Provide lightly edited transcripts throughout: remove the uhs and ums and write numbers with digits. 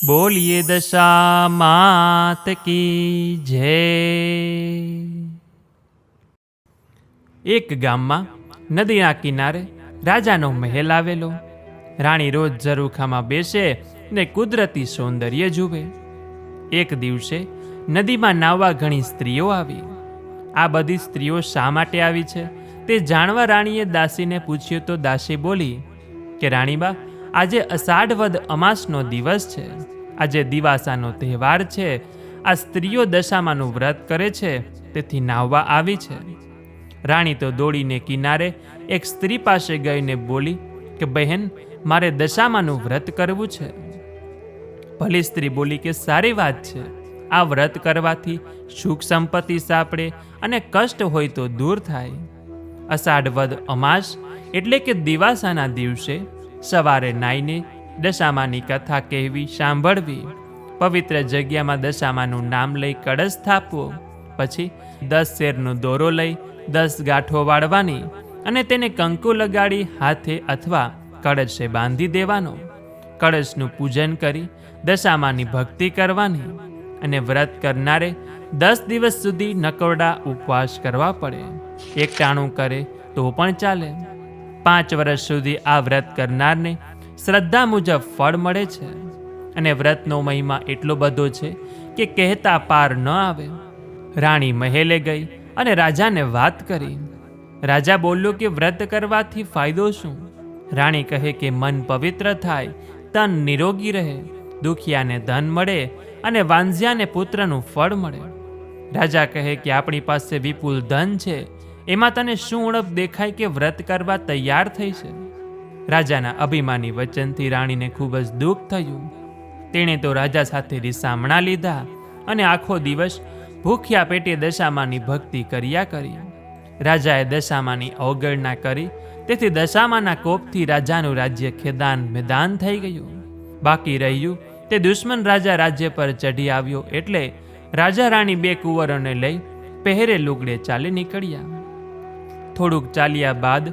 બોલીએ દશા માત કી જય। એક ગામમાં નદીના કિનારે રાજાનો મહેલ આવેલો। રાણી રોજ ઝરૂખામાં બેસે ને કુદરતી સૌંદર્ય જુએ। એક દિવસે નદીમાં નાહવા ઘણી સ્ત્રીઓ આવી। આ બધી સ્ત્રીઓ શા માટે આવી છે તે જાણવા રાણીએ દાસીને પૂછ્યું તો દાસી બોલી કે રાણીબા, આજે અષાઢ વદ અમાસનો દિવસ છે, આજે દિવાસાનો તહેવાર છે। આ સ્ત્રીઓ દશામાનું વ્રત કરે છે, તેથી નાહવા આવી છે। રાણી તો દોડીને કિનારે એક સ્ત્રી પાસે ગઈને બોલી કે બહેન, મારે દશામાનું વ્રત કરવું છે। ભલી સ્ત્રી બોલી કે સારી વાત છે, આ વ્રત કરવાથી સુખ સંપત્તિ સાંપડે અને કષ્ટ હોય તો દૂર થાય। અષાઢ વદ અમાસ એટલે કે દિવાસાના દિવસે સવારે નાઈને દશામાની કથા કહેવી, સાંભળવી, પવિત્ર જગ્યામાં દશામાનું નામ લઈ કળશ સ્થાપવો, પછી 10 શેરનો દોરો લઈ 10 ગાંઠો વાળવાની અને તેને કંકુ લગાડી હાથે અથવા કળશે બાંધી દેવાનો। કળશનું પૂજન કરી દશામાની ભક્તિ કરવાની અને વ્રત કરનારે 10 દિવસ સુધી નકોરડા ઉપવાસ કરવા પડે। એકટાણું કરે તો પણ ચાલે। 5 વર્ષ સુધી આ વ્રત કરનારને શ્રદ્ધા મુજબ ફળ મળે છે અને વ્રતનો મહિમા એટલો બધો છે કે કહેતા પાર ન આવે। રાણી મહેલે ગઈ અને રાજાને વાત કરી। રાજા બોલ્યો કે વ્રત કરવાથી ફાયદો શું? રાણી કહે કે મન પવિત્ર થાય, તન નિરોગી રહે, દુખિયાને ધન મળે અને વાંઝ્યાને પુત્રનું ફળ મળે। રાજા કહે કે આપણી પાસે વિપુલ ધન છે, એમાં તને શું ઉણપ દેખાય કે વ્રત કરવા તૈયાર થઈ છે? રાજાના અભિમાની વચનથી રાણીને ખૂબ જ દુઃખ થયું। તેણે તો રાજા સાથે રીસામણા લીધા અને આખો દિવસ ભૂખ્યા પેટે દશામાની ભક્તિ કર્યા કરી। રાજાએ દશામાની અવગણના કરી, તેથી દશામાના કોપથી રાજાનું રાજ્ય ખેદાન મેદાન થઈ ગયું। બાકી રહ્યું તે દુશ્મન રાજા રાજ્ય પર ચઢી આવ્યો એટલે રાજા રાણી 2 કુંવરોને લઈ પહેરે લુગડે ચાલી નીકળ્યા। થોડુંક ચાલ્યા બાદ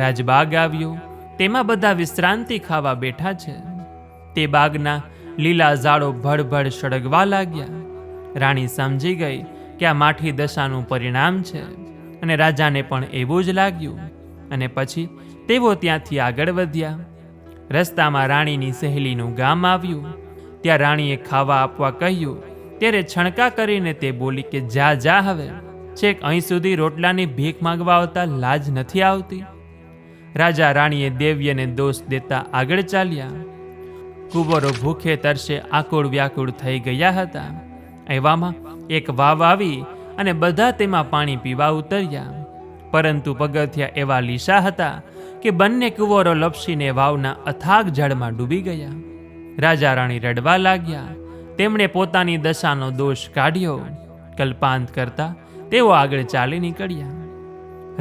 રાજબાગ આવ્યો। તેમાં બધા વિશ્રાંતિ ખાવા બેઠા છે। તે બાગના લીલા ઝાડો ભડભડ સળગવા લાગ્યા। રાણી સમજી ગઈ કે આ માઠી દશાનું પરિણામ છે અને રાજાને પણ એવું જ લાગ્યું અને પછી તેઓ ત્યાંથી આગળ વધ્યા। રસ્તામાં રાણીની સહેલીનું ગામ આવ્યું। ત્યાં રાણીએ ખાવા આપવા કહ્યું ત્યારે છણકા કરીને તે બોલી કે જા જા, હવે છેક અહીં સુધી રોટલાની ભીખ માંગવા આવતા લાજ નથી આવતી? રાજા રાણીએ દેવ્યને દોષ દેતા આગળ ચાલ્યા। કુંવરો ભૂખે તરસે આકુળ વ્યાકુળ થઈ ગયા હતા। એવામાં એક વાવ આવી અને બધા તેમાં પાણી પીવા ઉતર્યા, પરંતુ પગથિયા એવા લીસા હતા કે બંને કુંવરો લપસીને વાવના અથાગ જળમાં ડૂબી ગયા। રાજા રાણી રડવા લાગ્યા। તેમણે પોતાની દશાનો દોષ કાઢ્યો। કલ્પાંત કરતા તેઓ આગળ ચાલી નીકળ્યા।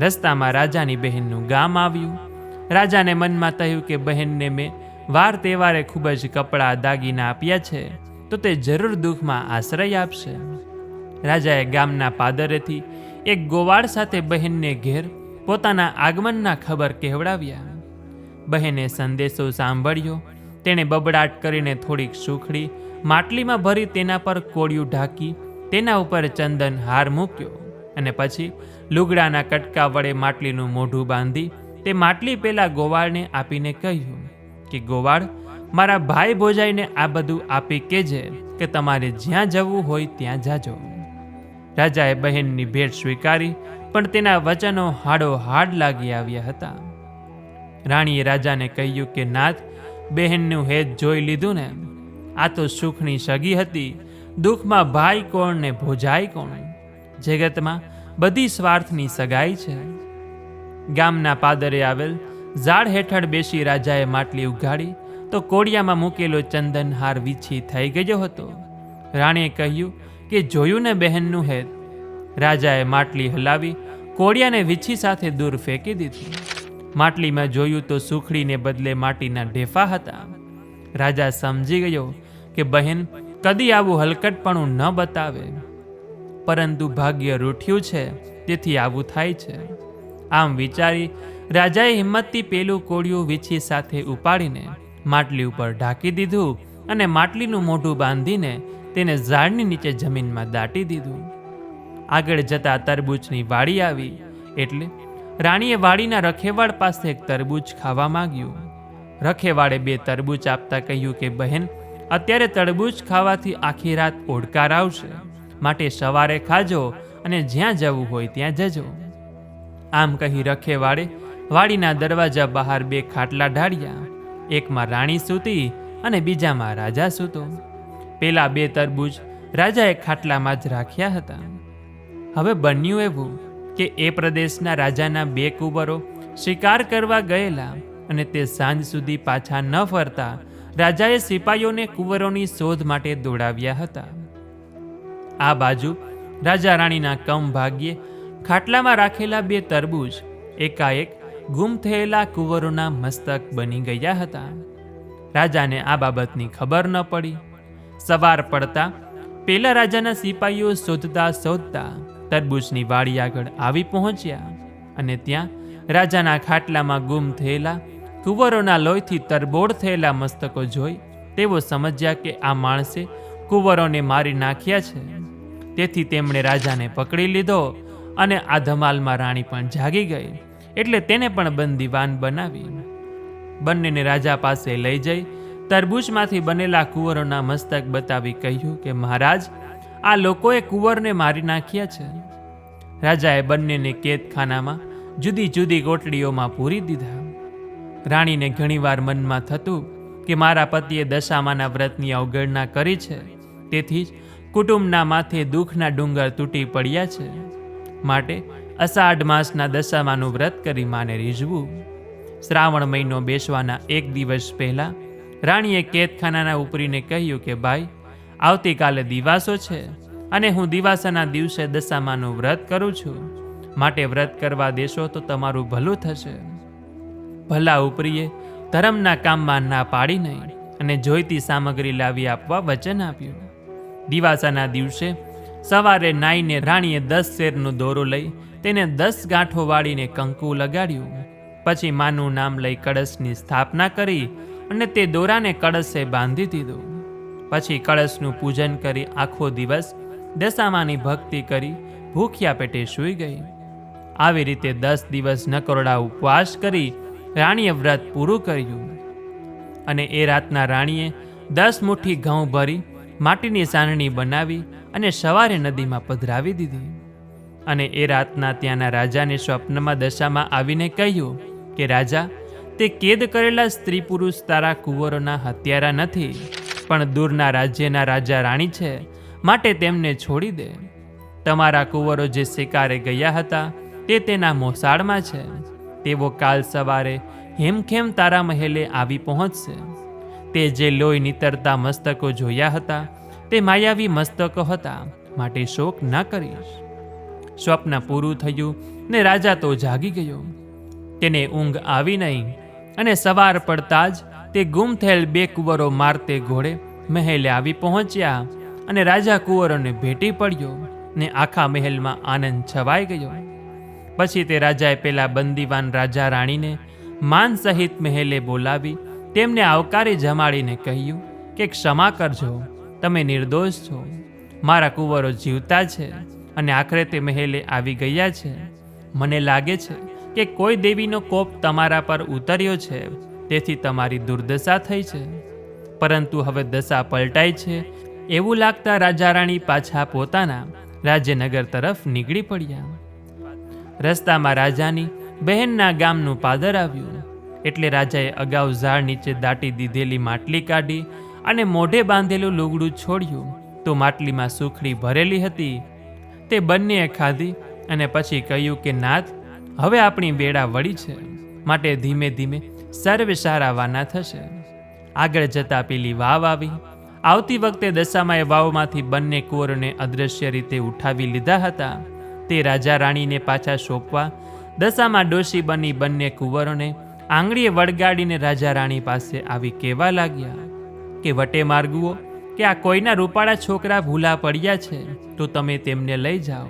રસ્તામાં રાજાની બહેનનું ગામ આવ્યું। રાજાને મનમાં થયું કે બહેનને મેં વાર તહેવારે ખૂબ જ કપડાં દાગીના આપ્યા છે, તો તે જરૂર દુઃખમાં આશ્રય આપશે। રાજાએ ગામના પાદરેથી એક ગોવાળ સાથે બહેનને ઘેર પોતાના આગમનના ખબર કહેવડાવ્યા। બહેને સંદેશો સાંભળ્યો। તેણે બબડાટ કરીને થોડીક સુખડી માટલીમાં ભરી તેના પર કોળિયું ઢાંકી તેના ઉપર ચંદન હાર મૂક્યો અને પછી લુગડાના કટકા વડે માટલીનું મોઢું બાંધી તે માટલી પેલા ગોવાળને આપીને કહ્યું કે ગોવાળ, મારા ભાઈ ભોજાઈને આ બધું આપી કેજે કે તમારે જ્યાં જવું હોય ત્યાં જાજો। રાજાએ બહેનની ભેટ સ્વીકારી, પણ તેના વચનો હાડો હાડ લાગી આવ્યા હતા। રાણીએ રાજાને કહ્યું કે નાથ, બહેનનું હેત જોઈ લીધું ને? આ તો સુખની સગી હતી। દુઃખમાં ભાઈ કોણ ને ભોજાઈ કોણ? જગતમાં બધી સ્વાર્થની સગાઈ છે। ગામના પાદરે આવેલ ઝાડ હેઠળ બેસી રાજાએ માટલી ઉઘાડી તો કોડિયામાં મૂકેલો ચંદનહાર વીછી થઈ ગયો હતો। રાણીએ કહ્યું કે જોયું ને બહેનનું હેત? રાજાએ માટલી હલાવી કોડિયાને વીછી સાથે દૂર ફેંકી દીધું। માટલીમાં જોયું તો સુખડીને બદલે માટીના ઢેફા હતા। રાજા સમજી ગયો કે બહેન કદી આવું હલકટપણું ન બતાવે, પરંતુ ભાગ્ય રૂઠ્યું છે તેથી આવું થાય છે। આમ વિચારી રાજાએ હિંમતથી પેલું કોળિયું વીછી સાથે ઉપાડીને માટલી ઉપર ઢાંકી દીધું અને માટલીનું મોઢું બાંધીને તેને ઝાડની નીચે જમીનમાં દાટી દીધું. આગળ જતા તરબૂચની વાડી આવી એટલે રાણીએ વાડીના રખેવાળ પાસે એક તરબૂચ ખાવા માંગ્યું. રખેવાળે 2 તરબૂચ આપતા કહ્યું કે બહેન, અત્યારે તરબૂચ ખાવાથી આખી રાત ઓડકાર આવશે, માટે સવારે ખાજો અને જ્યાં જવું હોય ત્યાં જજો. આમ કહી રખેવાળે વાડીના દરવાજા બહાર 2 ખાટલા ઢાળ્યા. એકમાં રાણી સૂતી અને બીજામાં રાજા સૂતો. પેલા 2 તરબૂચ રાજાએ ખાટલામાં જ રાખ્યા હતા. હવે બન્યું એવું કે એ પ્રદેશના રાજાના 2 કુંવરો શિકાર કરવા ગયેલા અને તે સાંજ સુધી પાછા ન ફરતા રાજાએ સિપાઈઓને કુંવરોની શોધ માટે દોડાવ્યા હતા. આ બાજુ રાજા રાણીના કમ ભાગ્યે ખાટલામાં રાખેલા 2 તરબૂચ એકાએક ગુમ થયેલા કુંવરોના મસ્તક બની ગયા હતા. રાજાને આ બાબતની ખબર ન પડી. સવાર પડતા પેલા રાજાના સિપાઈઓ શોધતા શોધતા તરબૂચની વાડી આગળ આવી પહોંચ્યા અને ત્યાં રાજાના ખાટલામાં ગુમ થયેલા કુંવરોના લોહીથી તરબોળ થયેલા મસ્તકો જોઈ તેઓ સમજ્યા કે આ માણસે કુંવરોને મારી નાખ્યા છે. તેથી તેમણે રાજાને પકડી લીધો અને આ ધમાલમાં રાણી પણ જાગી ગઈ એટલે તેને પણ બંદીવાન બનાવી. બંનેને રાજા પાસે લઈ જઈ તરબૂચમાંથી બનેલા કુંવરોના મસ્તક બતાવી કહ્યું કે મહારાજ, આ લોકોએ કુંવરને મારી નાખ્યા છે. રાજાએ બંનેને કેદખાનામાં જુદી જુદી કોટડીઓમાં પૂરી દીધા. રાણીને ઘણીવાર મનમાં થતું કે મારા પતિએ દશામાના વ્રતની અવગણના કરી છે, તેથી જ કુટુંબના માથે દુઃખના ડુંગર તૂટી પડ્યા છે. માટે અષાઢ માસના દશામાનું વ્રત કરી માને રીઝવું. શ્રાવણ મહિનો બેસવાના 1 દિવસ પહેલા રાણીએ કેદખાનાના ઉપરીને કહ્યું કે ભાઈ, આવતીકાલે દિવાસો છે અને હું દિવાસાના દિવસે દશામાનું વ્રત કરું છું, માટે વ્રત કરવા દેશો તો તમારું ભલું થશે. ભલા ઉપરીએ ધર્મના કામમાં ના પાડી નહીં અને જોઈતી સામગ્રી લાવી આપવા વચન આપ્યું. દિવાસાના દિવસે સવારે નાઈને રાણીએ 10 શેરનો દોરો લઈ તેને 10 ગાંઠો વાળીને કંકુ લગાડ્યું. પછી માનું નામ લઈ કળશની સ્થાપના કરી અને તે દોરાને કળશે બાંધી દીધો. પછી કળશનું પૂજન કરી આખો દિવસ દશામાની ભક્તિ કરી ભૂખ્યા પેટે સૂઈ ગઈ. આવી રીતે 10 દિવસ નકોરડા ઉપવાસ કરી રાણીએ વ્રત પૂરું કર્યું. અને એ રાતના રાણીએ 10 મુઠ્ઠી ઘઉં ભરી માટીની સાનણી બનાવી અને સવારે નદીમાં પધરાવી દીધી. અને એ રાતના ત્યાંના રાજાને સ્વપ્નમાં દશામાં આવીને કહ્યું કે રાજા, તે કેદ કરેલા સ્ત્રી પુરુષ તારા કુંવરોના હત્યારા નથી, પણ દૂરના રાજ્યના રાજા રાણી છે, માટે તેમને છોડી દે. તમારા કુંવરો જે શિકારે ગયા હતા તે તેના મોસાળમાં છે. તેઓ કાલ સવારે હેમખેમ તારા મહેલે આવી પહોંચશે. તે જે લોહી નીતરતા મસ્તકો જોયા હતા તે માયાવી મસ્તકો હતા, માટે શોક ન કરીશ. સ્વપ્ન પૂરું થયું ને રાજા તો જાગી ગયો. તેને ઊંઘ આવી નહીં અને સવાર પડતા જ તે ગુમ થયેલ 2 કુંવરો મારતે ઘોડે મહેલે આવી પહોંચ્યા અને રાજા કુંવરોને ભેટી પડ્યો ને આખા મહેલમાં આનંદ છવાઈ ગયો. પછી તે રાજાએ પેલા બંદીવાન રાજા રાણીને માન સહિત મહેલે બોલાવી તેમને આવકારી જમાડીને કહ્યું કે ક્ષમા કરજો, તમે નિર્દોષ છો. મારા કુંવરો જીવતા છે અને આખરે તે મહેલે આવી ગયા છે. મને લાગે છે કે કોઈ દેવીનો કોપ તમારા પર ઉતર્યો છે, તેથી તમારી દુર્દશા થઈ છે. પરંતુ હવે દશા પલટાઈ છે એવું લાગતા રાજા રાણી પાછા પોતાના રાજ્યનગર તરફ નીકળી પડ્યા. રસ્તામાં રાજાની બહેનના ગામનું પાદર આવ્યું એટલે રાજાએ અગાઉ ઝાડ નીચે દાટી દીધેલી માટલી કાઢી અને મોઢે બાંધેલું લુગડું છોડ્યું તો માટલીમાં સુખડી ભરેલી હતી. તે બંનેએ ખાધી અને પછી કહ્યું કે નાથ, હવે આપણી બેડા વળી છે, માટે ધીમે ધીમે સર્વે સારાવાના થશે. આગળ જતા પેલી વાવ આવી. આવતી વખતે દશામાએ વાવમાંથી બંને કુંવરોને અદૃશ્ય રીતે ઉઠાવી લીધા હતા. તે રાજા રાણીને પાછા સોંપવા દશામાં ડોશી બની બંને કુંવરોને આંગળીએ વળગાડીને રાજા રાણી પાસે આવી કહેવા લાગ્યા કે વટે માર્ગુઓ, કે આ કોઈના રૂપાળા છોકરા ભૂલા પડ્યા છે તો તમે તેમને લઈ જાઓ.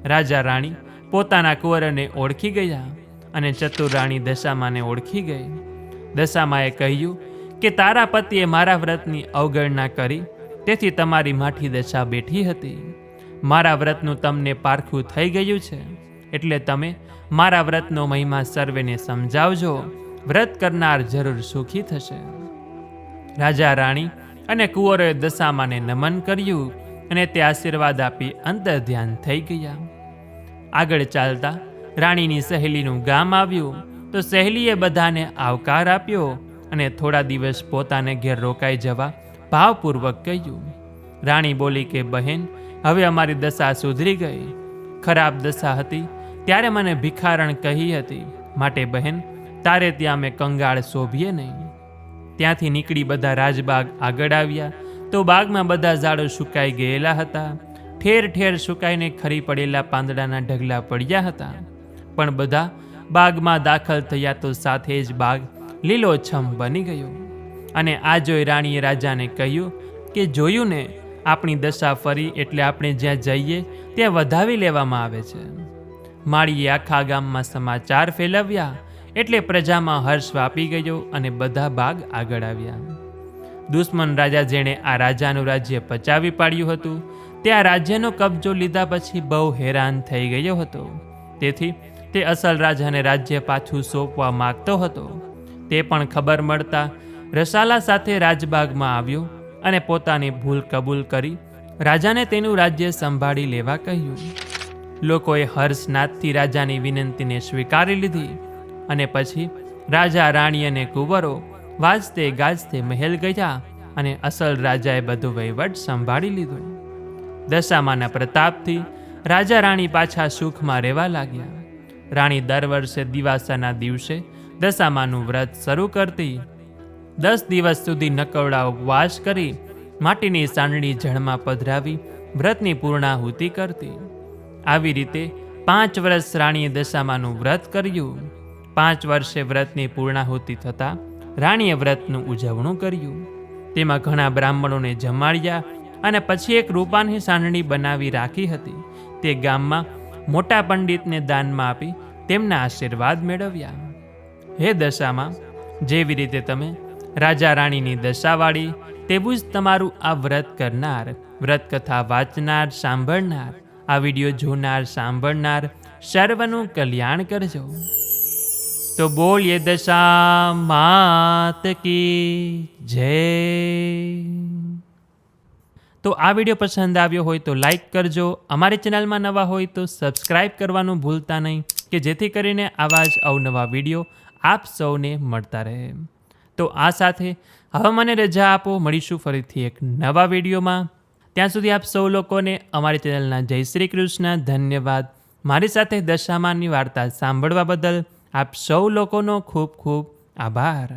રાજા રાણી પોતાના કુંવરને ઓળખી ગયા અને ચતુર રાણી દશામાને ઓળખી ગઈ. દશામાએ કહ્યું કે તારા પતિએ મારા વ્રતની અવગણના કરી, તેથી તમારી માઠી દશા બેઠી હતી. મારા વ્રતનું તમને પારખું થઈ ગયું છે, એટલે તમે મારા વ્રતનો મહિમા સર્વેને સમજાવજો. વ્રત કરનાર જરૂર સુખી થશે. રાજા રાણી અને કુંવરોએ દશામાને નમન કર્યું અને તે આશીર્વાદ આપી અંતર ધ્યાન થઈ ગયા. આગળ ચાલતા રાણીની સહેલીનું ગામ આવ્યું તો સહેલીએ બધાને આવકાર આપ્યો અને થોડા દિવસ પોતાને ઘેર રોકાઈ જવા ભાવપૂર્વક કહ્યું. રાણી બોલી કે બહેન, હવે અમારી દશા સુધરી ગઈ. ખરાબ દશા હતી ત્યારે મને ભિખારણ કહી હતી, માટે બહેન તારે ત્યાં મેં કંગાળ શોભીએ નહીં. ત્યાંથી નીકળી બધા રાજબાગ આગળ આવ્યા તો બાગમાં બધા ઝાડો સુકાઈ ગયેલા હતા. ઠેર ઠેર સુકાઈને ખરી પડેલા પાંદડાના ઢગલા પડ્યા હતા. પણ બધા બાગમાં દાખલ થયા તો સાથે જ બાગ લીલોછમ બની ગયો. અને આ જોઈ રાણીએ રાજાને કહ્યું કે જોયું ને, આપણી દશા ફરી એટલે આપણે જ્યાં જઈએ ત્યાં વધાવી લેવામાં આવે છે. માળીએ આખા ગામમાં સમાચાર ફેલાવ્યા એટલે પ્રજામાં હર્ષ વાપી ગયો અને બધા બાગ આગળ આવ્યા. દુશ્મન રાજા જેણે આ રાજાનું રાજ્ય પચાવી પાડ્યું હતું તે આ રાજ્યનો કબજો લીધા પછી બહુ હેરાન થઈ ગયો હતો. તેથી તે અસલ રાજાને રાજ્ય પાછું સોંપવા માગતો હતો. તે પણ ખબર મળતા રસાલા સાથે રાજબાગમાં આવ્યો અને પોતાની ભૂલ કબૂલ કરી રાજાને તેનું રાજ્ય સંભાળી લેવા કહ્યું. લોકોએ હર્ષનાથથી રાજાની વિનંતીને સ્વીકારી લીધી અને પછી રાજા રાણી અને કુંવરો વાજતે ગાજતે મહેલ ગયા અને અસલ રાજાએ બધો વહીવટ સંભાળી લીધો. દશામાના પ્રતાપથી રાજા રાણી પાછા સુખમાં રહેવા લાગ્યા. રાણી દર વર્ષે દિવાસાના દિવસે દશામાનું વ્રત શરૂ કરતી. 10 દિવસ સુધી નકવડા ઉપવાસ કરી માટીની સાંડણી જળમાં પધરાવી વ્રતની પૂર્ણાહુતિ કરતી. આવી રીતે 5 વર્ષ રાણીએ દશામાનું વ્રત કર્યું. 5 વર્ષે વ્રતની પૂર્ણાહુતિ થતાં રાણીએ વ્રતનું ઉજવણું કર્યું. તેમાં ઘણા બ્રાહ્મણોને જમાડ્યા અને પછી એક રૂપાની સાંડણી બનાવી રાખી હતી. તે ગામમાં મોટા પંડિતને દાનમાં આપી તેમના આશીર્વાદ મેળવ્યા. હે દશામાં, જેવી રીતે તમે રાજા રાણીની દશા વાળી, તેવું જ તમારું આ વ્રત કરનાર, વ્રતકથા વાંચનાર, સાંભળનાર, આ વિડીયો જોનાર, સાંભળનાર સર્વનું કલ્યાણ કરજો. તો બોલીએ દશા માત કી જય. તો આ વિડીયો પસંદ આવ્યો હોય તો લાઈક કરજો. અમારી ચેનલમાં નવા હોય તો સબસ્ક્રાઈબ કરવાનું ભૂલતા નહીં, કે જેથી કરીને આવા જ અવનવા વિડીયો આપ સૌને મળતા રહે. તો આ સાથે હવે મને રજા આપો. મળીશું ફરીથી એક નવા વિડીયોમાં. ત્યાં સુધી આપ સૌ લોકોને અમારી ચેનલના જય શ્રી કૃષ્ણ. ધન્યવાદ. મારી સાથે દશામાની વાર્તા સાંભળવા બદલ આપ સૌ લોકોનો ખૂબ ખૂબ આભાર.